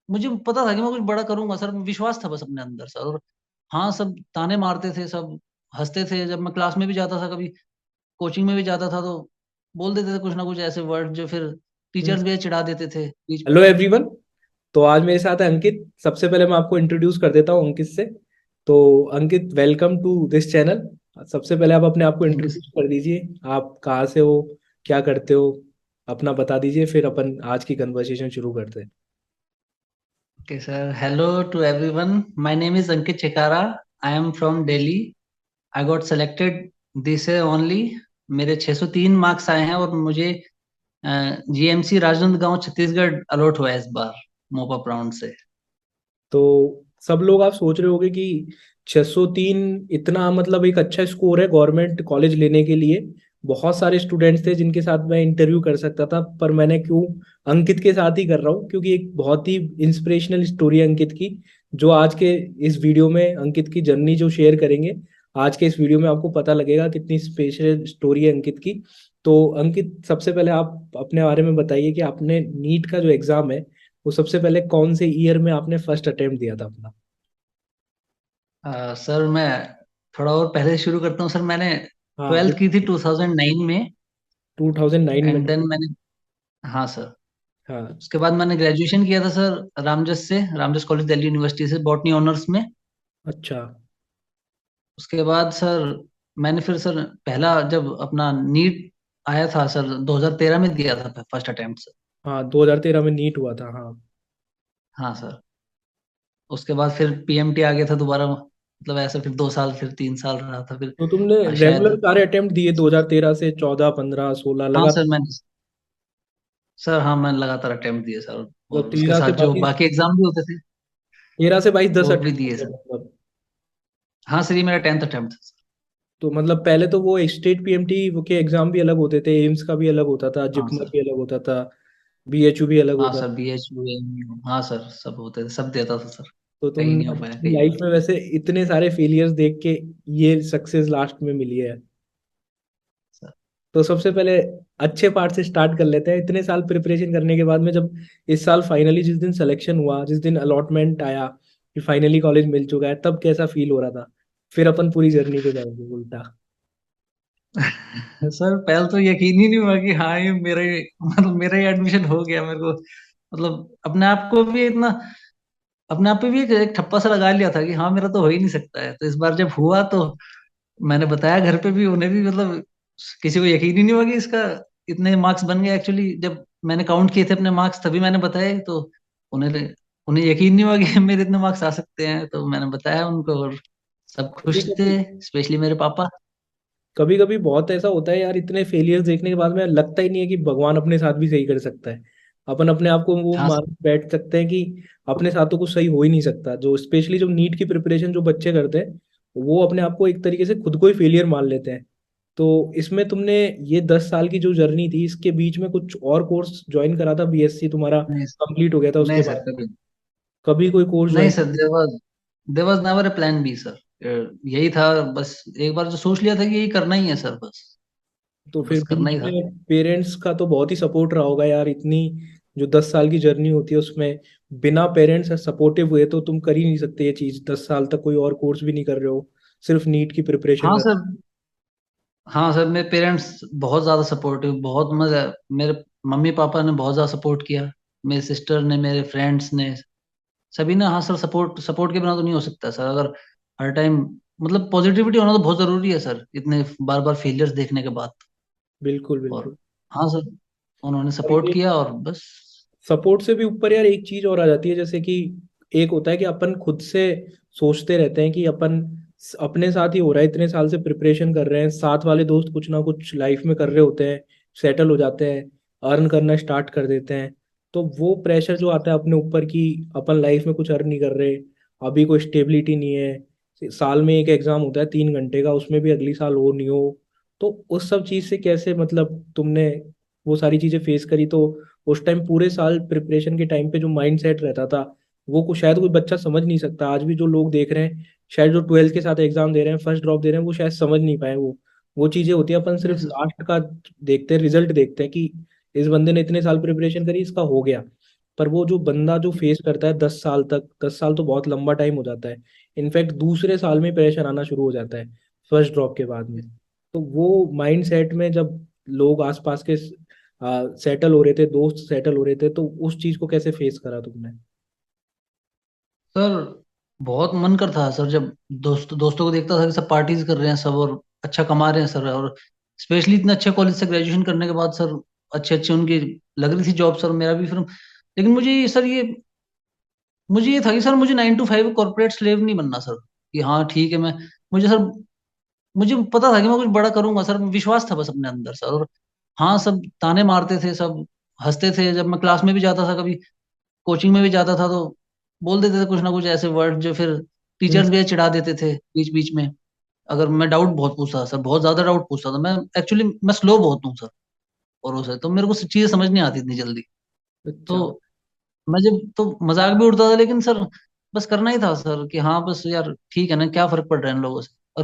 मुझे पता था कि मैं कुछ बड़ा करूंगा सर, विश्वास था बस अपने अंदर सर। और हाँ, सब ताने मारते थे, सब हंसते थे जब मैं क्लास में भी जाता था, कभी कोचिंग में भी जाता था तो बोल देते थे कुछ ना कुछ ऐसे वर्ड जो फिर टीचर्स भी चिढ़ा देते थे बीच में। Hello everyone. तो आज मेरे साथ है अंकित। सबसे पहले मैं आपको इंट्रोड्यूस कर देता हूँ अंकित से। तो अंकित, वेलकम टू दिस चैनल। सबसे पहले आप अपने आप को थैंक यू। इंट्रोड्यूस कर दीजिए। आप कहाँ से हो, क्या करते हो, अपना बता दीजिए, फिर अपन आज की कन्वर्सेशन शुरू करते हैं। Okay, sir. Hello to everyone. My name is Ankit Chekara. I am from Delhi. I got selected this year only. मेरे 603 मार्क्स आए हैं और मुझे जीएमसी राजनांदगांव छत्तीसगढ़ अलॉट हुआ है इस बार मोपा राउंड से। तो सब लोग आप सोच रहे होंगे कि 603 इतना मतलब एक अच्छा स्कोर है गवर्नमेंट कॉलेज लेने के लिए। बहुत सारे स्टूडेंट्स थे जिनके साथ मैं इंटरव्यू कर सकता था, पर मैंने क्यों अंकित के साथ ही कर रहा हूँ, क्योंकि एक बहुत ही इंस्पिरेशनल स्टोरी है अंकित की, जो आज के इस वीडियो में अंकित की जर्नी जो शेयर करेंगे। आज के इस वीडियो में आपको पता लगेगा कितनी स्पेशल स्टोरी है अंकित की। तो अंकित, सबसे पहले आप अपने बारे में बताइए कि आपने नीट का जो एग्जाम है वो सबसे पहले कौन से ईयर में आपने फर्स्ट अटेम्प्ट दिया था अपना। सर मैं थोड़ा और पहले से शुरू करता हूँ सर। मैंने हाँ, 12th की थी बिल्कुल। 2009 में। 2009 में एंड देन की? मैंने, हाँ सर, हाँ। उसके बाद मैंने ग्रेजुएशन किया था सर रामजस से, रामजस कॉलेज दिल्ली यूनिवर्सिटी से, बॉटनी ऑनर्स में। अच्छा। उसके बाद सर मैंने फिर सर पहला जब अपना नीट आया था सर 2013 में दिया था फर्स्ट अटेम्प्ट सर। हाँ, 2013 में नीट हुआ था, हाँ। हाँ सर। उसके बाद फिर पीएमटी आ गया था दोबारा, मतलब ऐसा फिर 2 साल फिर 3 साल रहा था फिर। तो तुमने रेगुलर शायद। सारे अटेम्प्ट दिए 2013 से 14, 15, 16 हाँ लगा? सर मैंने, सर हाँ मैंने लगातार अटेम्प्ट दिए सर। तो और उसके 13 से साथ जो 22, बाकी एग्जाम भी होते थे 13 से 22 10 वो भी अटेम्प्ट दिए हो गए सर। मतलब। हाँ सर, ये मेरा 10th अटेम्प्ट था सर। तो मतलब पहले तो वो स्टेट पीएमटी के एग्जाम भी अलग होते थे, एम्स का भी अलग होता था, हाँ जिपमर सर। भी अलग होता था, बीएचयू भी अलग हाँ होता सर, था। बी एच यू, हाँ सर सब होते थे, सब देता था सर। तो कहीं तुम नहीं हो पाया अपनी कई लाइफ बार। में वैसे इतने सारे फेलियर्स देख के ये सक्सेस लास्ट में मिली है। सर तो सबसे पहले अच्छे पार्ट से स्टार्ट कर लेते हैं। इतने साल प्रिपरेशन करने के बाद में जब इस साल फाइनली जिस दिन सिलेक्शन हुआ, जिस दिन अलॉटमेंट आया कि फाइनली कॉलेज मिल चुका है, तब कैसा फील हो रहा था? फिर अपन पूरी जर्नी पे जाएंगे उल्टा। सर पहले तो यकीन ही नहीं हुआ कि हाँ ये मेरा ही, मतलब मेरा ही एडमिशन हो गया मेरे को। मतलब अपने आप को भी इतना, अपने आप पे भी एक ठप्पा सा लगा लिया था कि हाँ मेरा तो हो ही नहीं सकता है। तो इस बार जब हुआ तो मैंने बताया घर पे भी, उन्हें भी मतलब किसी को यकीन ही नहीं हुआ कि इसका इतने मार्क्स बन गए। एक्चुअली जब मैंने काउंट किए थे अपने मार्क्स तभी मैंने बताए, तो उन्हें उन्हें यकीन नहीं हुआ कि मेरे इतने मार्क्स आ सकते हैं। तो मैंने बताया उनको और सब कभी खुश थे, कभी स्पेशली मेरे पापा। कभी कभी बहुत ऐसा होता है यार, इतने फेलियर्स देखने के बाद में लगता ही नहीं है कि भगवान अपने साथ भी सही कर सकता है। अपन अपने आप को वो हाँ मान बैठ सकते हैं कि अपने साथ तो कुछ सही हो ही नहीं सकता। जो स्पेशली जो नीट की प्रिपरेशन जो बच्चे करते हैं, वो अपने आप को एक तरीके से खुद को ही फेलियर मान लेते हैं। तो इसमें तुमने ये 10 साल की जो जर्नी थी, इसके बीच में कुछ और कोर्स ज्वाइन करा था? बीएससी तुम्हारा नहीं, कंप्लीट हो गया था उसके नहीं सर बाद? कभी कभी कोई कोर्स नहीं join? Sir. There was never a plan B sir. यही था, बस एक बार जो सोच लिया था कि यही करना ही है सर बस। तो तो फिर बस करना बीच ही था। में पेरेंट्स का तो बहुत ही सपोर्ट रहा होगा यार। इतनी जो 10 साल की जर्नी होती है उसमें बिना पेरेंट्स सपोर्टिव हुए तो तुम कर ही नहीं सकते ये चीज। 10 साल तक कोई और कोर्स भी नहीं कर रहे हो, सिर्फ नीट की प्रिपरेशन हाँ कर। सर। हाँ सर, मेरे पेरेंट्स बहुत ज्यादा सपोर्टिव, बहुत मजा। मेरे मम्मी पापा ने बहुत ज्यादा सपोर्ट किया, मेरे सिस्टर ने, मेरे फ्रेंड्स ने, सभी ने। हाँ सर, सपोर्ट सपोर्ट के बिना तो नहीं हो सकता सर। अगर हर टाइम, मतलब पॉजिटिविटी होना तो बहुत जरूरी है सर इतने बार बार फेलियर्स देखने के बाद। बिल्कुल और बिल्कुल। हाँ सर, उन्होंने और सपोर्ट ये किया और बस। सपोर्ट से भी ऊपर यार एक चीज और आ जाती है, जैसे कि एक होता है कि अपन खुद से सोचते रहते हैं कि अपन अपने साथ ही हो रहा है, इतने साल से प्रिपरेशन कर रहे हैं, साथ वाले दोस्त कुछ ना कुछ लाइफ में कर रहे होते हैं, सेटल हो जाते हैं, अर्न करना स्टार्ट कर देते हैं। तो वो प्रेशर जो आता है अपने ऊपर कि अपन लाइफ में कुछ अर्न नहीं कर रहे, अभी कोई स्टेबिलिटी नहीं है, साल में एक एग्जाम होता है 3 घंटे का, उसमें भी अगली साल हो नहीं हो। तो उस सब चीज से कैसे मतलब तुमने वो सारी चीजें फेस करी? तो उस टाइम पूरे साल प्रिपरेशन के टाइम पे जो माइंड सेट रहता था, वो कुछ शायद कोई बच्चा समझ नहीं सकता। आज भी जो लोग देख रहे हैं, शायद जो 12th के साथ एग्जाम दे रहे हैं, फर्स्ट ड्रॉप दे रहे हैं, वो शायद समझ नहीं पाए। वो चीजें होती है, अपन नहीं सिर्फ सर। लास्ट का देखते हैं, रिजल्ट देखते हैं कि इस बंदे ने इतने साल प्रिपरेशन करी, इसका हो गया। पर वो जो बंदा जो फेस करता है 10 साल तक, 10 साल तो बहुत लंबा टाइम हो जाता है, इनफैक्ट दूसरे साल में प्रेशर आना शुरू हो जाता है फर्स्ट ड्रॉप के बाद में। तो वो माइंड सेट में जब लोग आसपास के सेटल हो रहे थे, दोस्त सेटल हो रहे थे, तो उस चीज को कैसे फेस करा तुमने? सर बहुत मन करता है सर, जब दोस्तों को देखता था कि सब पार्टीज कर रहे हैं सब और अच्छा कमा रहे हैं सर, और स्पेशली इतने अच्छे कॉलेज से ग्रेजुएशन करने के बाद सर अच्छे अच्छे उनकी लग रही थी जॉब सर, मेरा भी फिर। लेकिन मुझे ये था कि सर मुझे 9 to 5 कॉर्पोरेट स्लेव नहीं बनना सर, कि हाँ ठीक है मैं, मुझे सर, मुझे पता था कि मैं कुछ बड़ा करूंगा सर, विश्वास था बस अपने अंदर सर। और हाँ, सब ताने मारते थे, सब हंसते थे, जब मैं क्लास में भी जाता था, कभी कोचिंग में भी जाता था तो बोल देते थे कुछ ना कुछ ऐसे वर्ड जो फिर हम्म। टीचर्स भी चिढ़ा देते थे बीच बीच में। अगर मैं डाउट बहुत पूछता था सर, बहुत ज्यादा डाउट पूछता था मैं, एक्चुअली मैं स्लो बहुत हूँ सर, और उसे तो मेरे को चीजें समझ नहीं आती इतनी जल्दी। अच्छा। तो मैं जब तो मजाक भी उड़ता था, लेकिन सर बस करना ही था सर, कि हाँ बस यार ठीक है ना, क्या फर्क पड़ रहा है इन लोगों से।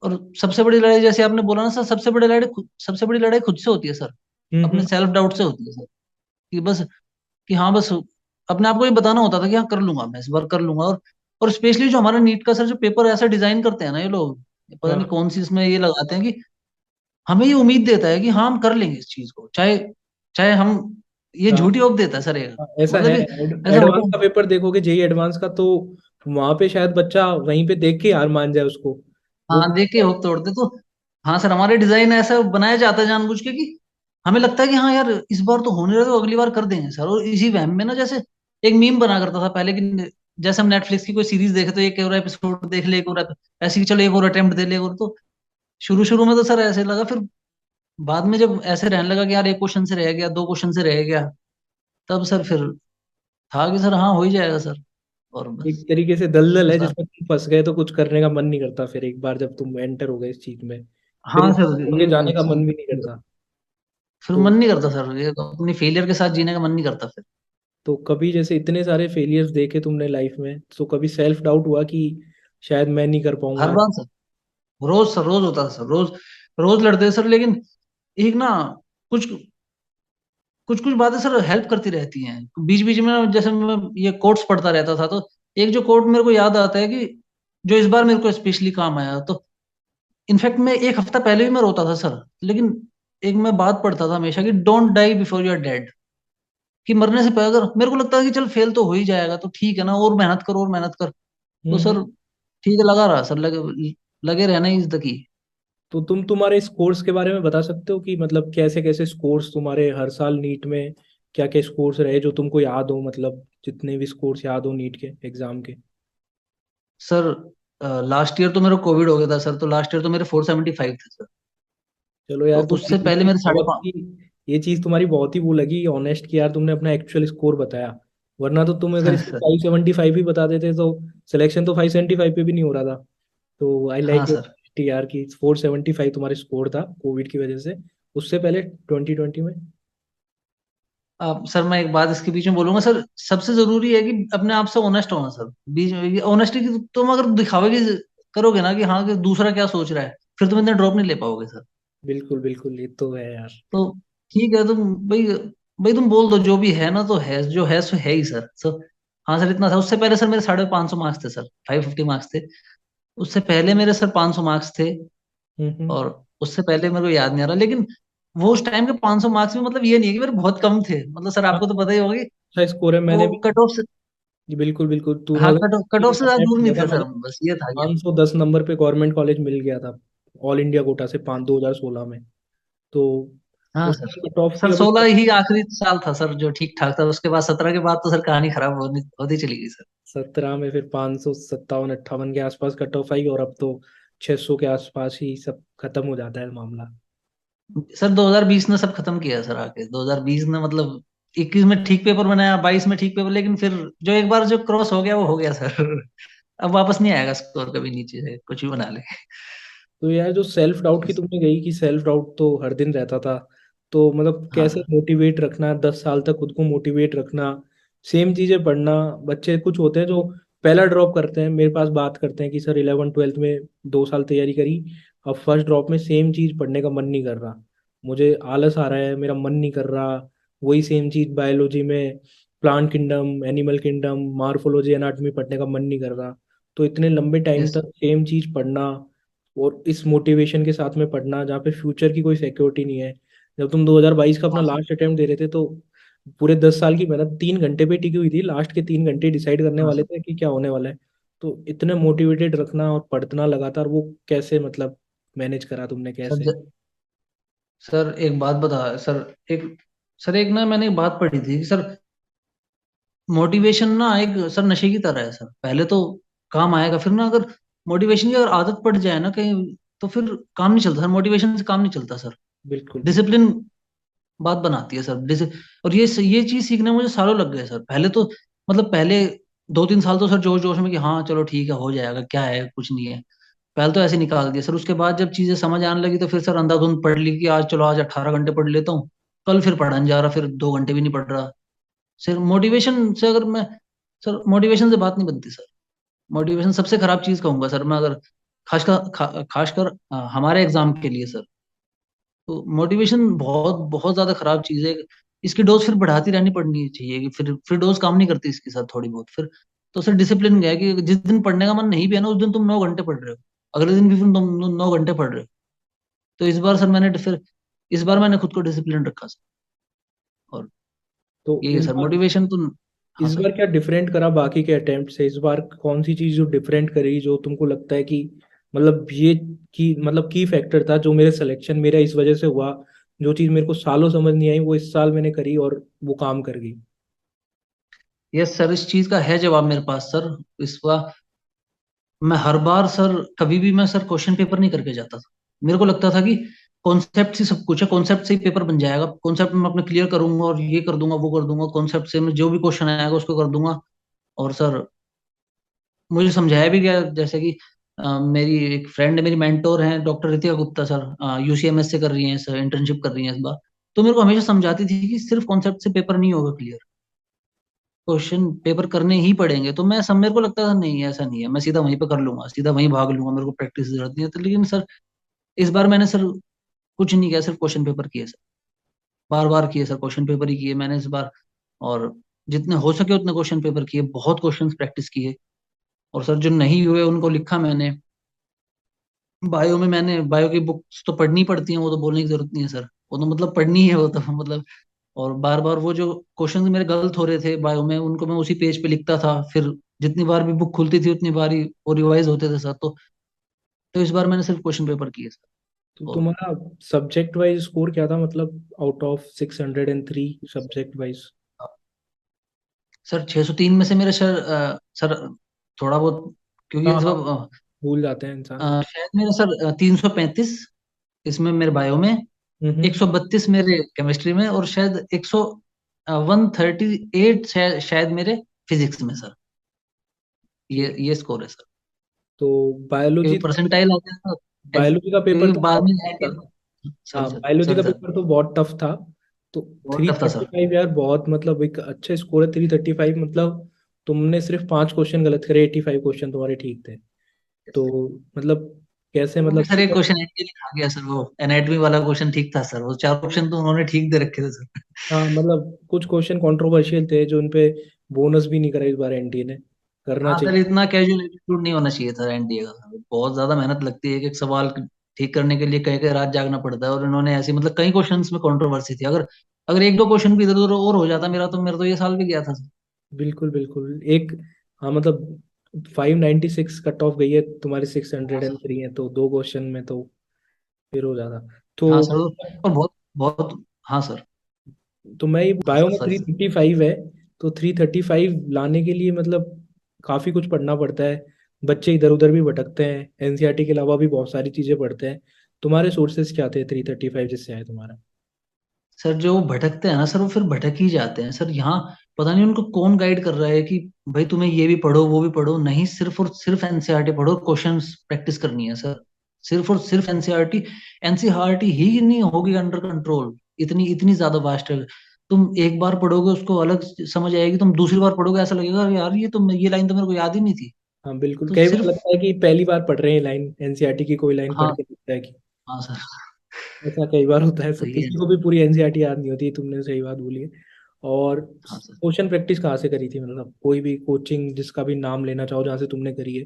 और सबसे बड़ी लड़ाई जैसे आपने बोला ना सर, सबसे बड़ी लड़ाई खुद से होती है सर, अपने हम्म। सेल्फ डाउट से होती है सर, कि बस, कि हाँ बस अपने आप को ये बताना होता था कि हाँ कर लूंगा, मैं इस बार कर लूंगा। और स्पेशली जो हमारा नीट का सर जो पेपर ऐसा डिजाइन करते हैं ना ये लोग, ये पता नहीं हाँ कौन सी इसमें ये लगाते हैं कि हमें ये उम्मीद देता है कि हाँ हम कर लेंगे इस चीज को, चाहे चाहे हम, ये हाँ झूठी होप देता है सर ये, हाँ, ऐसा मतलब है। कि ऐसा एडवांस होता का है। पेपर देखोगे, जेई एडवांस का, तो वहां पे शायद बच्चा वहीं पे देख के हार मान जाए उसको। वो हाँ देख के होप तोड़ते तो, हाँ सर हमारे डिजाइन ऐसा बनाया जाता है जानबूझ के, कि हमें लगता है कि हाँ यार इस बार तो होने रहा है तो अगली बार कर देंगे सर। और इसी वहम में ना, जैसे एक मीम बना करता था पहले, कि जैसे हम नेटफ्लिक्स की कोई सीरीज देखे तो एक और एपिसोड देख ले, एक और ऐसे ही चलो एक और अटेम्प्ट दे ले, और तो शुरू शुरू में तो सर ऐसे लगा, फिर बाद में जब ऐसे रहने लगा कि यार एक क्वेश्चन से रह गया, दो क्वेश्चन से रह गया, तब सर फिर था कि सर हाँ हो ही जाएगा सर, और एक बस तरीके से दलदल है ऐसा। जिसमें तुम फंस गए, तो कुछ करने का मन नहीं करता फिर एक बार जब तुम एंटर हो गए इस चीज में। फिर हाँ इससे सर आगे ये जाने का मन भी नहीं करता। फिर तो मन नहीं करता सर, ये तो अपनी फेलियर के साथ जीने का मन नहीं करता फिर। तो कभी जैसे इतने सारे फेलियर्स देखे तुमने लाइफ में, तो कभी सेल्फ डाउट हुआ कि शायद मैं नहीं कर हर पाऊंगा? बार सर रोज होता था सर, रोज रोज लड़ते थे सर। लेकिन एक ना, कुछ कुछ कुछ बातें सर हेल्प करती रहती हैं बीच बीच में, जैसे मैं ये कोट्स पढ़ता रहता था, तो एक जो कोट मेरे को याद आता है, कि जो इस बार मेरे को स्पेशली काम आया, तो इनफैक्ट मैं एक हफ्ता पहले भी मैं रोता था सर, लेकिन एक मैं बात पढ़ता था हमेशा, कि don't die before you are dead, कि मरने से पहले, अगर मेरे को लगता है कि चल फेल तो हो ही जाएगा तो ठीक है ना, और मेहनत कर और मेहनत कर, तो हम्म। सर ठीक है, लगा रहा सर, लगे लगे रहना इज द की। तो तुम तुम्हारे स्कोर्स के बारे में बता सकते हो कि मतलब कैसे कैसे स्कोर्स तुम्हारे हर साल नीट में, क्या क्या स्कोर्स रहे जो तुमको याद हो, मतलब जितने भी स्कोर्स याद हो नीट के एग्जाम के? सर लास्ट ईयर तो मेरा कोविड हो गया था सर, तो लास्ट ईयर तो मेरे 475 थे सर। चलो तो यार, तो उससे ये पहले चीज मेरे साढ़े बहुत पाँच ही, ये चीज तुम्हारी बहुत ही वो लगी ऑनेस्ट कि यार तुमने अपना एक्चुअल स्कोर बताया। वरना तो तुम अगर इसको सर। 575 भी बता देते तो सिलेक्शन तो 575 पे भी नहीं हो रहा था। तो आई हाँ लाइक सर। योर यार कि 475 तुम्हारे स्कोर था कोविड की वजह से। उससे पहले 2020 में? अब सर मैं एक बात इसके बीच में बोलूंगा सर, सबसे जरूरी है कि अपने आप से ऑनेस्ट होना सर, बीच में ऑनेस्टी की तुम अगर दिखावे की करोगे ना, कि हाँ कि दूसरा क्या सोच रहा है, फिर तुम इतना ड्रॉप नहीं ले पाओगे सर। बिल्कुल बिल्कुल, ये तो है यार। तो ठीक है तुम भाई, तुम बोल दो जो भी है ना, तो है जो है सो है ही सर, सो हाँ सर इतना था। उससे पहले सर मेरे 550 मार्क्स थे सर, 550 मार्क्स थे। उससे पहले मेरे सर 500 मार्क्स थे। हम्म। और उससे पहले मेरे को याद नहीं आ रहा, लेकिन वो उस टाइम के 500 मार्क्स में मतलब ये नहीं है कि मेरे बहुत कम थे, मतलब सर हाँ, आपको तो पता ही होगा कि अच्छा स्कोर है। वो मैंने भी, कट ऑफ से, जी बिल्कुल बिल्कुल, हाँ कट ऑफ से ज्यादा अटेम्प्ट दूर नहीं किया था थे मैंने। सर, बस ये था कि 510 नंबर पे गवर्नमेंट कॉलेज मिल गया था, ऑल इंडिया कोटा से, 2016 में। तो हाँ सर। उसकी कट ऑफ थी सर अभी। 16 ही आखिरी साल था सर जो ठीक ठाक था, उसके बाद 17 के बाद तो सर कहानी खराब होनी होती चली गई सर। 17 में फिर 557-58 के आसपास कट ऑफ आई, और अब तो 600 के आसपास ही सब खत्म हो जाता है मामला। सर 2020 ने सब खत्म किया सर, आके 2020 ने मतलब 21 में ठीक पेपर बनाया, 22 में ठीक पेपर, लेकिन फिर जो एक बार जो क्रॉस हो गया वो हो गया सर। अब वापस नहीं आएगा स्कोर कभी नीचे से, कुछ भी बना ले। तो यार जो सेल्फ डाउट की तुमने गई कि सेल्फ डाउट तो हर दिन रहता था, तो मतलब हाँ कैसे सर। मोटिवेट रखना, 10 साल तक खुद को मोटिवेट रखना, सेम चीजें पढ़ना। बच्चे कुछ होते हैं जो पहला ड्रॉप करते हैं, मेरे पास बात करते हैं कि सर 11 12 में 2 साल तैयारी करी, अब फर्स्ट ड्रॉप में सेम चीज पढ़ने का मन नहीं कर रहा, मुझे आलस आ रहा है, मेरा मन नहीं कर रहा। वही सेम चीज बायोलॉजी में plant kingdom, animal kingdom, morphology, anatomy पढ़ने का मन नहीं कर रहा। तो इतने लंबे टाइम यस तक सेम चीज पढ़ना और इस मोटिवेशन के साथ में पढ़ना जहाँ पे फ्यूचर की कोई सिक्योरिटी नहीं है। जब तुम 2022 का अपना हाँ लास्ट अटेम्प्ट दे रहे थे तो पूरे 10 साल की मेहनत 3 घंटे पे टिकी हुई थी, लास्ट के 3 घंटे डिसाइड करने हाँ वाले सर। थे कि क्या होने वाला है। तो इतने मोटिवेटेड रखना और पढ़ना लगातार, वो कैसे मतलब मैनेज करा तुमने, सर कैसे? सर एक बात बता सर। एक सर एक ना मैंने एक बात पढ़ी थी कि सर मोटिवेशन ना एक सर नशे की तरह है सर। पहले तो काम आएगा, फिर ना अगर मोटिवेशन की अगर आदत पड़ जाए ना कहीं, तो फिर काम नहीं चलता सर। मोटिवेशन से काम नहीं चलता सर। बिल्कुल बिल्कुल। डिसिप्लिन बात बनाती है सर। और ये चीज सीखने में मुझे सालों लग गए सर। पहले तो मतलब पहले 2-3 साल तो सर जोश जोश में कि हाँ चलो ठीक है हो जाएगा, क्या है कुछ नहीं है। पहले तो ऐसे निकाल दिया सर। उसके बाद जब चीजें समझ आने लगी तो फिर सर अंधाधुंध पढ़ ली कि आज चलो आज 18 घंटे पढ़ लेता हूँ, कल फिर पढ़ा नहीं जा रहा, फिर 2 घंटे भी नहीं पढ़ रहा। सर मोटिवेशन से अगर मैं सर मोटिवेशन से बात नहीं बनती सर। मोटिवेशन सबसे खराब चीज कहूंगा सर मैं, अगर खासकर हमारे एग्जाम के लिए सर। तो मोटिवेशन बहुत बहुत ज्यादा खराब चीज है। इसकी डोज फिर बढ़ाती रहनी पड़नी चाहिए कि फिर डोज काम नहीं करती इसके साथ थोड़ी बहुत फिर। तो सर डिसिप्लिन गया कि जिस दिन पढ़ने का मन नहीं भी है ना, उस दिन तुम 9 घंटे पढ़ रहे हो, अगले दिन भी फिर तुम 9 घंटे पढ़ रहे हो। तो इस बार मैंने खुद को डिसिप्लिन रखा सर। और तो यही है इस सर बार मोटिवेशन तो। हाँ इस सर। बार क्या डिफरेंट करा बाकी के अटेम्प्ट से? इस बार कौन सी चीज जो डिफरेंट करी, जो तुमको लगता है कि मतलब ये की फैक्टर था जो मेरे सिलेक्शन मेरा इस वजह से हुआ, जो चीज मेरे को सालों समझ नहीं आई वो इस साल मैंने करी और वो काम कर गई? यस सर, इस चीज का है जवाब मेरे पास सर। इस बार मैं हर बार सर, कभी भी मैं सर क्वेश्चन पेपर नहीं करके जाता था। मेरे को लगता था कि कॉन्सेप्ट से सब कुछ है, कॉन्सेप्ट से ही पेपर बन जाएगा, कॉन्सेप्ट में अपने क्लियर करूंगा और ये कर दूंगा वो कर दूंगा, कॉन्सेप्ट से मैं जो भी क्वेश्चन आएगा उसको कर दूंगा। और सर मुझे समझाया भी गया, जैसे कि मेरी एक फ्रेंड है, मेरी मेंटोर हैं doctor Ritika Gupta sir, UCMS से कर रही हैं सर, इंटर्नशिप कर रही हैं इस बार। तो मेरे को हमेशा समझाती थी कि सिर्फ कॉन्सेप्ट से पेपर नहीं होगा क्लियर, क्वेश्चन पेपर करने ही पड़ेंगे। तो मैं सब मेरे को लगता था नहीं ऐसा नहीं है, मैं सीधा वहीं पे कर लूंगा, सीधा वहीं भाग लूंगा, मेरे को प्रैक्टिस की जरूरत नहीं है। तो लेकिन सर इस बार मैंने सर कुछ नहीं किया, सिर्फ क्वेश्चन पेपर किए सर। बार बार किए सर, क्वेश्चन पेपर ही किए मैंने इस बार। और जितने हो सके उतने क्वेश्चन पेपर किए, बहुत क्वेश्चंस प्रैक्टिस किए। और सर जो नहीं हुए उनको लिखा मैंने। बायो में मैंने बायो की बुक्स तो पढ़नी पड़ती हैं, वो तो बोलने की जरूरत नहीं है सर। वो तो मतलब पढ़नी है वो तो मतलब। और बार बार वो जो क्वेश्चन मेरे गलत हो रहे थे बायो में, उनको मैं उसी पेज पे लिखता था। फिर जितनी बार भी बुक खुलती थी उतनी बार ही वो रिवाइज होते थे सर। तो इस बार मैंने सिर्फ क्वेश्चन पेपर किए सर। तो और तुम्हारा सब्जेक्ट वाइज स्कोर क्या था, मतलब out of 603 subject wise? Sir 603 में से मेरे सर थोड़ा बहुत, क्योंकि हाँ इस हाँ, बार भूल जाते हैं इंसान। शायद मेरे सर 335 इसमें मेरे बायो में, हम्म। 132 मेरे केमिस्ट्री में, और शायद 138 शायद मेरे फिजिक्स में सर। ठीक। ये स्कोर है सर। तो बायोलॉजी क्योंकि परसेंटाइल आते हैं सर बायोलॉजी का पेपर क्योंकि तो बाद बहुत में टफ था। जाएंगे। सर हाँ, सर बायोलॉजी सर का सर पेपर तो बहुत टफ था। तो बहुत थ्री टफ था थर्टी सर। फाइव यार बहुत, मतलब एक अच्छे स्कोर है 335, मतलब तुमने सिर्फ 5 क्वेश्चन गलत करे, 85 क्वेश्चन तुम्हारे ठीक थे। तो मतलब कैसे, वो भी मतलब सर एक क्वेश्चन एनएटमी खा गया सर, वो एनाटमी वाला क्वेश्चन ठीक था सर, वो 4 ऑप्शन तो उन्होंने ठीक दे रखे थे सर। हाँ मतलब कुछ क्वेश्चन कंट्रोवर्शियल थे जो उन पे बोनस भी नहीं करा इस बार एनटीए ने, करना हाँ सर, चाहिए। इतना कैजुअल एटीट्यूड नहीं होना चाहिए था एनडीए का सर। बहुत ज्यादा मेहनत लगती है, एक एक सवाल ठीक करने के लिए कई कई रात जागना पड़ता है। और इन्होंने ऐसी मतलब कई क्वेश्चंस में कंट्रोवर्सी थी, अगर अगर एक दो क्वेश्चन भी इधर उधर और हो जाता मेरा तो ये साल भी गया था सर। बिल्कुल बिल्कुल। एक, हाँ मतलब 596 कट ऑफ गई है, तुम्हारी सिक्स हाँ हंड्रेड एंड सर। थ्री है, तो 2 क्वेश्चन में तो फिर हो जाता। तो हाँ सर, और बहुत बहुत। हाँ सर। मैं ये हाँ बायो सर में sorry three sir. Thirty five है। तो 335 लाने के लिए मतलब काफी कुछ पढ़ना पड़ता है। बच्चे इधर उधर भी भटकते हैं, एनसीईआरटी के अलावा भी बहुत सारी चीजें पढ़ते हैं। तुम्हारे सोर्सेज क्या थे 335 जिससे आए तुम्हारा? सर जो वो भटकते हैं ना सर, वो फिर भटक ही जाते हैं सर। यहाँ पता नहीं उनको कौन गाइड कर रहा है कि भाई तुम्हें ये भी पढ़ो वो भी पढ़ो। नहीं, सिर्फ और सिर्फ एनसीईआरटी पढ़ो, क्वेश्चंस प्रैक्टिस करनी है सर। सिर्फ और सिर्फ एनसीईआरटी। एनसीईआरटी ही नहीं होगी अंडर कंट्रोल, इतनी इतनी ज्यादा वास्ट है। तुम एक बार पढ़ोगे उसको अलग समझ आएगी, तुम दूसरी बार पढ़ोगे ऐसा लगेगा "अरे यार ये लाइन तो मेरे को याद ही नहीं थी"। हाँ बिल्कुल, तो कई बार सिर्फ। लगता है कि पहली बार पढ़ रहे हैं लाइन, एनसीईआरटी की कोई लाइन पढ़ हाँ। के लगता है कि हाँ सर। ऐसा कई बार होता है। तो ये किसी को भी पूरी एनसीईआरटी याद नहीं होती, तुमने सही बात बोली है। और हाँ सर। क्वेश्चन प्रैक्टिस कहाँ से करी थी, मतलब कोई भी कोचिंग जिसका भी नाम लेना चाहो जहाँ से तुमने करी है,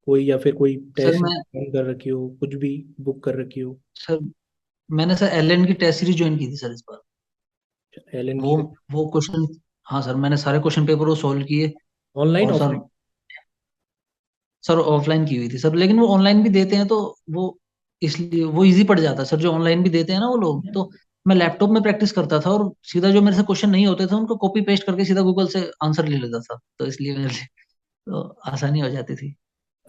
कोई, या फिर कोई सर टेस्ट मैं कर रखी हो, कुछ भी बुक कर रखी हो? सर मैंने सर एलएन की टेस्ट सीरीज ज्वाइन की थी सर इस बार। एलन वो की? वो क्वेश्चन, हाँ सर मैंने सारे क्वेश्चन पेपर वो सॉल्व किए। ऑनलाइन और सर, ऑफलाइन? सर ऑफलाइन की हुई थी सर, लेकिन वो ऑनलाइन भी देते हैं तो वो, इसलिए वो इजी पड़ जाता है सर, जो ऑनलाइन भी देते हैं ना वो लोग तो। मैं लैपटॉप में प्रैक्टिस करता था और सीधा जो मेरे से क्वेश्चन नहीं होते थे उनको कॉपी पेस्ट करके सीधा गूगल से आंसर ले लेता था, तो इसलिए मेरे लिए तो आसानी हो जाती थी।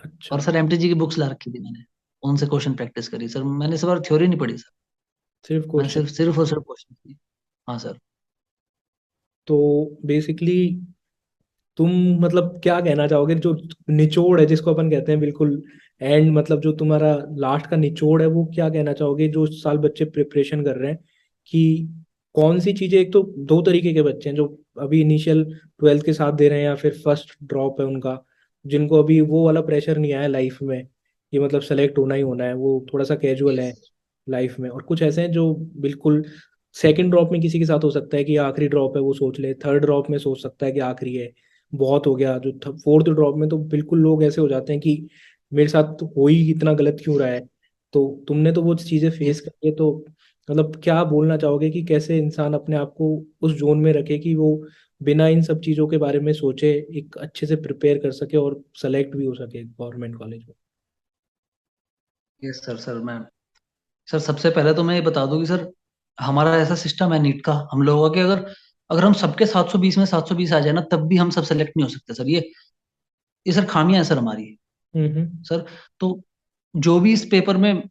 अच्छा। और सर एमटीजी की बुक्स ला रखी थी मैंने, उनसे क्वेश्चन प्रैक्टिस करी सर। मैंने इस बार थ्योरी नहीं पढ़ी सर, सिर्फ मैंने क्वेश्चन? सिर्फ और सिर्फ क्वेश्चन की। हाँ सर। तो बेसिकली तुम मतलब क्या कहना चाहोगे, जो निचोड़ है जिसको अपन कहते हैं बिल्कुल एंड, मतलब जो तुम्हारा लास्ट का निचोड़ है, वो क्या कहना चाहोगे जो इस साल बच्चे प्रिपरेशन कर रहे हैं, कि कौन सी चीजें, एक तो दो तरीके के बच्चे हैं जो अभी इनिशियल ट्वेल्थ के साथ दे रहे हैं या फिर फर्स्ट ड्रॉप है उनका, जिनको अभी वो वाला प्रेशर नहीं आया लाइफ में कि मतलब सेलेक्ट होना ही होना है, वो थोड़ा सा कैजुअल यस। है लाइफ में, और कुछ ऐसे हैं जो बिल्कुल सेकंड ड्रॉप में किसी के साथ हो सकता है कि आखिरी ड्रॉप है वो सोच ले, थर्ड ड्रॉप में सोच सकता है कि आखिरी है, बहुत हो गया, जो फोर्थ ड्रॉप में तो बिल्कुल लोग ऐसे हो जाते हैं कि मेरे साथ तो हो ही इतना गलत क्यों रहा है। तो तुमने तो वो चीजें फेस यस। करी है, तो मतलब क्या बोलना चाहोगे कि कैसे इंसान अपने आप को उस जोन में रखे कि वो बिना इन सब चीजों के बारे में सोचे एक अच्छे से प्रिपेयर कर सके और सेलेक्ट भी हो सके गवर्नमेंट कॉलेज में? Yes sir. सर सबसे पहले तो मैं ये बता दूं कि सर हमारा ऐसा सिस्टम है नीट का हम लोगों का कि अगर अगर हम सबके 720 में 720 आ जाए ना तब भी हम सब सेलेक्ट नहीं हो सकते सर। ये सर खामियां है सर हमारी। हम्म। सर तो जो भी इस पेपर में,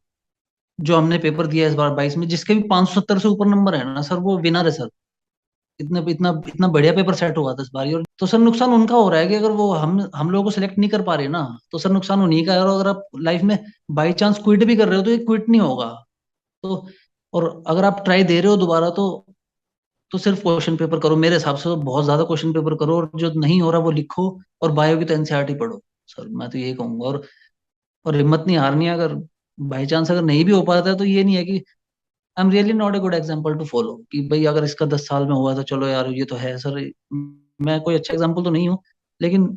जो हमने पेपर दिया इस बार 22 में, जिसके भी 570 से ऊपर नंबर है ना सर, वो विनर है सर। इतना इतना इतना बढ़िया पेपर सेट हुआ था इस बार। और तो सर नुकसान उनका हो रहा है कि अगर वो हम लोगों को सिलेक्ट नहीं कर पा रहे ना, तो सर नुकसान उन्हीं का है। और अगर आप लाइफ में बाई चांस क्विट भी कर रहे हो तो ये क्विट नहीं होगा। तो और अगर आप ट्राई दे रहे हो दोबारा तो सिर्फ क्वेश्चन पेपर करो मेरे हिसाब से, तो बहुत ज्यादा क्वेश्चन पेपर करो और जो नहीं हो रहा वो लिखो। और बायो की तो एनसीईआरटी पढ़ो सर, मैं तो यही कहूंगा। और हिम्मत नहीं हारनी है। अगर बाई चांस अगर नहीं भी हो पाता है तो ये नहीं है कि I am really not a good example to follow, कि भाई अगर इसका 10 साल में हुआ तो चलो यार ये तो है सर। मैं कोई अच्छा एग्जाम्पल तो नहीं हूँ, लेकिन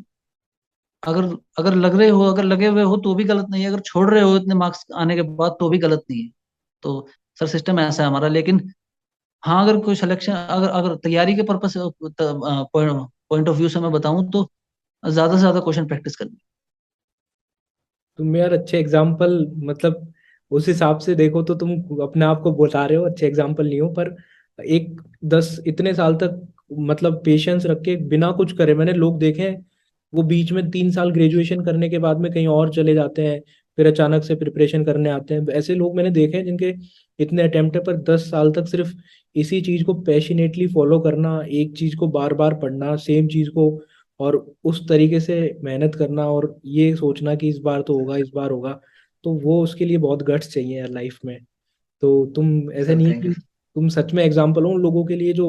अगर अगर लग रहे हो, अगर लगे हुए हो तो भी गलत नहीं है, अगर छोड़ रहे हो इतने मार्क्स आने के बाद तो भी गलत नहीं है। तो सर सिस्टम ऐसा है हमारा। लेकिन हाँ, अगर कोई सिलेक्शन, अगर अगर तैयारी के पर्पज से, पॉइंट ऑफ व्यू से मैं बताऊं तो ज्यादा से ज्यादा क्वेश्चन प्रैक्टिस करनी। तुम यार अच्छे एग्जाम्पल, मतलब उस हिसाब से देखो तो तुम अपने आप को बता रहे हो अच्छे एग्जाम्पल नहीं हो, पर एक 10 इतने साल तक मतलब पेशेंस रख के बिना कुछ करे मैंने लोग देखे हैं, वो बीच में 3 साल ग्रेजुएशन करने के बाद में कहीं और चले जाते हैं, फिर अचानक से प्रिपरेशन करने आते हैं। ऐसे लोग मैंने देखे हैं जिनके इतने अटेम्प्ट है, पर 10 साल तक सिर्फ इसी चीज को पैशनेटली फॉलो करना, एक चीज को बार बार पढ़ना, सेम चीज को, और उस तरीके से मेहनत करना, और ये सोचना कि इस बार तो होगा, इस बार होगा, तो वो उसके लिए बहुत गट्स चाहिए यार लाइफ में। तो तुम ऐसे सर नहीं है थैंक यू। कि तुम सच में एग्जाम्पल हो उन लोगों के लिए जो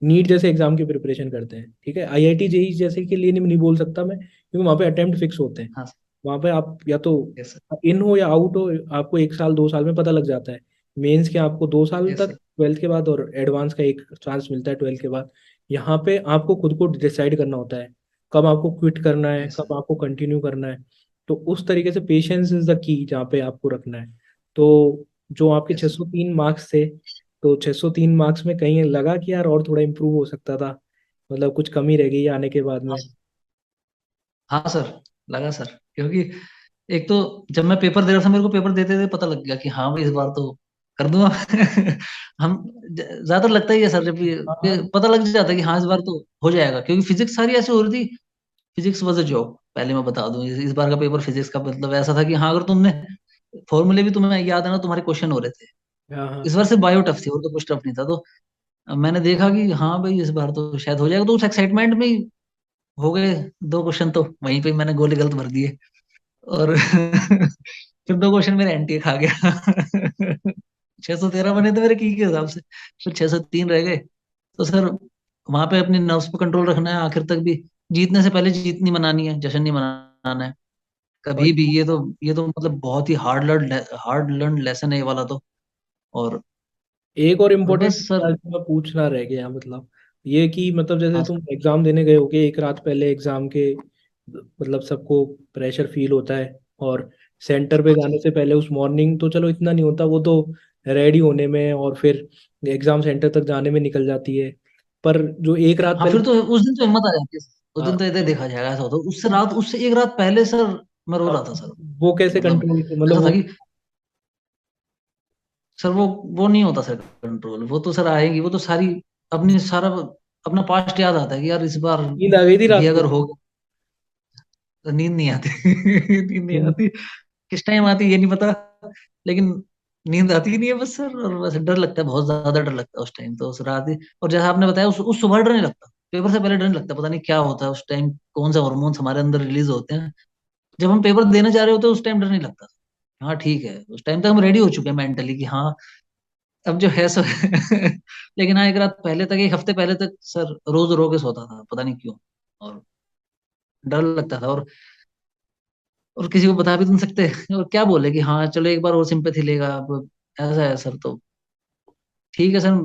नीट जैसे एग्जाम की प्रिपरेशन करते हैं, ठीक है, आईआईटी जेई जैसे के लिए नहीं बोल सकता मैं, क्योंकि वहाँ पे अटेम्प्ट फिक्स होते हैं। हाँ। वहाँ पे आप या तो यस सर। इन हो या आउट हो, आपको 1 साल 2 साल में पता लग जाता है। मेंस के आपको 2 साल यस तक सर। ट्वेल्थ के बाद, और एडवांस का एक चांस मिलता है ट्वेल्थ के बाद। यहाँ पे आपको खुद को डिसाइड करना होता है कब आपको क्विट करना है, यस सर। कब आपको कंटिन्यू करना है। तो उस तरीके से पेशेंस इज द की जहाँ पे आपको रखना है। तो जो आपके यस सर। 603 मार्क्स थे, तो 603 मार्क्स में कहीं लगा कि यार और थोड़ा इम्प्रूव हो सकता था, मतलब कुछ कमी रह गई आने के बाद में? हाँ सर, लगा सर, क्योंकि एक तो जब मैं पेपर दे रहा था मेरे को पेपर देते देते पता लग गया कि हाँ भाई इस बार तो कर दूंगा। हम ज्यादातर लगता ही है सर, जब ये हाँ। पता लग जाता है कि हाँ इस बार तो हो जाएगा, क्योंकि फिजिक्स सारी ऐसी हो रही थी। फिजिक्स वॉज अ जॉब, पहले मैं बता दूं। इस बार का पेपर फिजिक्स का मतलब ऐसा था कि हाँ अगर तुमने फॉर्मूले भी तुम्हें याद है ना, तुम्हारे क्वेश्चन हो रहे थे। हाँ। हाँ। इस बार से बायो टफ थी और तो कुछ टफ नहीं था। तो मैंने देखा कि हाँ भाई इस बार तो शायद हो जाएगा, तो उस एक्साइटमेंट में ही हो गए 2 क्वेश्चन, तो वहीं पे मैंने गोली गलत भर दिए। और फिर 2 क्वेश्चन मेरे एनटीए खा गया। 613 बने थे मेरे की के हिसाब से, फिर 603 रह गए। तो सर वहां पे अपने नर्व्स पे कंट्रोल रखना है आखिर तक भी। जीतने से पहले जीत नहीं मनानी है, जश्न नहीं मनाना है और कभी भी। ये तो मतलब बहुत ही हार्ड लर्न लेसन है ये वाला तो। और एक और और इम्पोर्टेंट बस सर। मैं पूछना रह गया, मतलब ये कि मतलब जैसे हाँ तुम सर। एग्जाम देने गए होगे एक रात पहले एग्जाम के, मतलब सबको प्रेशर फील होता है। और सेंटर पे हाँ सर। जाने से पहले उस मॉर्निंग तो चलो इतना नहीं होता, वो तो रेडी होने में और फिर एग्जाम सेंटर तक जाने में निकल जाती है। पर जो एक रात हाँ पहले। फिर तो उस दिन तो हिम्मत आ जाती है सर। उस दिन हाँ तो इधर देखा जाएगा, ऐसा होता उससे रात, उससे एक रात पहले सर मैं रो हाँ, रहा था सर। वो कैसे मतलब कंट्रोल, मतलब ऐसा था वो। कि सर वो नहीं होता सर कंट्रोल। वो तो सर आएगी, वो तो सारी अपनी सारा अपना पास्ट याद आता है कि यार इस बार नींद आ गई थी भी रात अगर को? हो गया तो नींद नहीं आती। नींद नहीं नींद। आती। किस टाइम आती है ये नहीं पता, लेकिन नींद आती ही नहीं है बस सर। और बस डर लगता है, बहुत ज्यादा डर लगता है उस टाइम तो, उस रात ही। और जैसा आपने बताया उस सुबह डर नहीं लगता, पेपर से पहले डर नहीं लगता। पता नहीं क्या होता है उस टाइम, कौन से हार्मोन्स हमारे अंदर रिलीज होते हैं जब हम पेपर देने जा रहे होते हैं, उस टाइम डर नहीं लगता। हाँ ठीक है, उस टाइम तक हम रेडी हो चुके हैं मेंटली कि हाँ अब जो है सो है। लेकिन हाँ एक रात पहले तक, एक हफ्ते पहले तक सर रोज रो के सोता था, पता नहीं क्यों। और डर लगता था। और किसी को बता भी नहीं सकते। और क्या बोले कि हाँ चलो एक बार और सिंपैथी लेगा अब, ऐसा है सर तो ठीक है सर।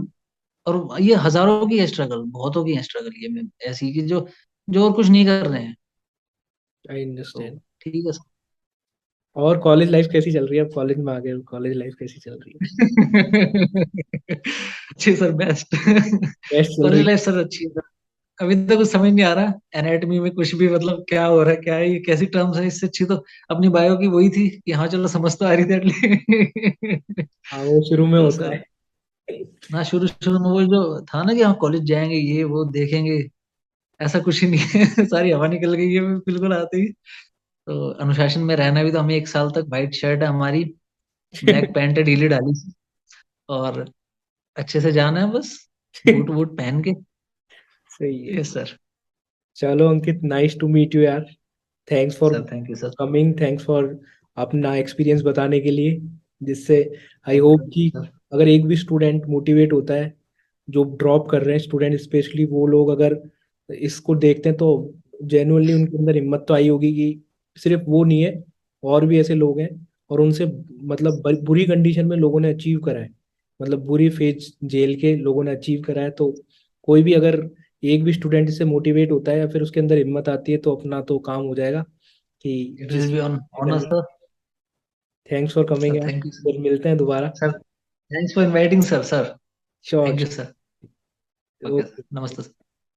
और ये हजारों की है स्ट्रगल, बहुतों की है स्ट्रगल ये में ऐसी की जो जो और कुछ नहीं कर रहे हैं। आई तो अंडरस्टैंड। ठीक है सर। और कॉलेज लाइफ कैसी चल रही है? अब कॉलेज में आ गए हो, कॉलेज लाइफ कैसी चल रही है? अच्छी सर, बेस्ट। बेस्ट चल कॉलेज रही लाइफ सर अच्छी है सर। अभी तक कुछ समझ नहीं आ रहा एनाटॉमी में कुछ भी, मतलब क्या हो रहा है, क्या है ये, कैसी टर्म्स है। इससे अच्छी तो अपनी बायो की वही थी कि हाँ चलो समझ तो आ रही थी एटलीस्ट। है। हाँ, वो शुरू में तो होता सर है। ना, शुरू शुरू में वो जो था ना कि हाँ कॉलेज जाएंगे ये वो देखेंगे, ऐसा कुछ ही नहीं है। सारी हवा निकल गई है बिल्कुल आते ही। तो अनुशासन में रहना भी, तो हमें एक साल तक व्हाइट शर्ट है हमारी, ब्लैक पैंट है ढीली डाली सी, और अच्छे से जाना है बस, बूट वूट पहन के। सही है। Yes sir. चलो अंकित, नाइस टू मीट यू यार। Thanks for sir thank you sir. Coming, thanks for अपना एक्सपीरियंस बताने के लिए, जिससे आई थैंक होप यू कि सर। अगर एक भी स्टूडेंट मोटिवेट होता है, जो ड्रॉप कर रहे हैं स्टूडेंट स्पेशली, वो लोग अगर इसको देखते हैं तो जेन्युइनली उनके अंदर हिम्मत तो आई होगी कि सिर्फ वो नहीं है, और भी ऐसे लोग हैं। और उनसे मतलब बुरी कंडीशन में लोगों ने अचीव करा है, मतलब बुरी फेज जेल के लोगों ने अचीव करा है। तो कोई भी अगर एक भी स्टूडेंट से मोटिवेट होता है या फिर उसके अंदर हिम्मत आती है, तो अपना तो काम हो जाएगा कि इट जिस विल बी ऑन ऑनर करना। Sir. Thanks for coming sir यार, थैंक यू सर। फिर मिलते हैं दोबारा। Sir thanks for inviting sir. Sir sure. Thank you sir. Okay sir, okay. नमस्ते सर।